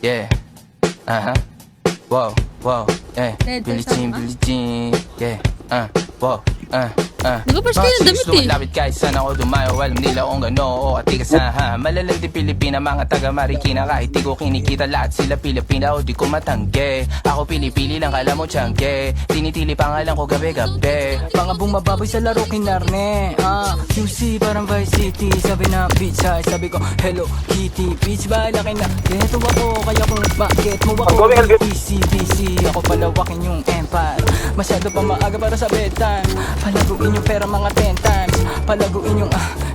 yeah. Wow, wow, yeah. Billie Jean, yeah. Wow, Di ba first kayo ng damit eh? Lumapit kahit saan ako dumayo. Alam nila kung gano o atigas na Malalandi Pilipina, mga taga Marikina. Kahit di ko kinikita, lahat sila Pilipina o di ko matangge. Ako pili-pili lang, kala mo tiyangge. Tinitili pangalan ko gabi-gabi. Mga bumababoy sa laro kinarne QC parang Vice City. Sabi na beach high, sabi ko Hello Kitty. Beach ba laki na ganito ako. Kaya kung bakit mo ako easy busy. Ako palawakin yung empire. Masyado pa maaga para sa bedtime. Palaguin yung pera mga 10 times. Palaguin yung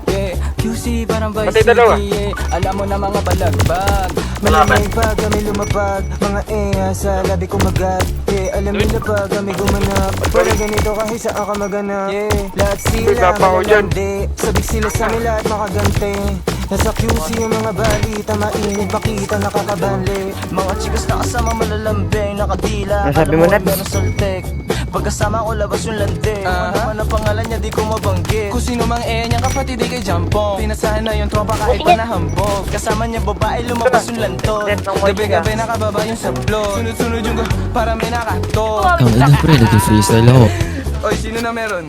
yeah. QC parang Vice City, yeah. Alam mo na mga balagbag. Malamay pa kami lumapag. Mga sa labi ko magat, yeah. Alam nila pa kami gumanap. Para ganito kahit saan ka maganap, yeah. Lahat sila malalandi. Sabik sila sa amin lahat makagante. Nasa QC yung mga balita, mainit makita nakakabanli. Mga chikas na kasama malalambing, nakadila. Nasabi mo na? Meron saltek. Pagkasama ko labas yung lande. Naman ang pangalan niya di ko mabanggit. Kung sino mang niyang kapatid di kay Jampong. Pinasahan na yung tropa kahit pa nahambog. Kasama niya babae lumabas yung lanto. Gabi-gabi nakababa yung sablon. Sunod-sunod yung para may nakato. Ang ina pre, nag-freestyle ako. Oy, sino na meron?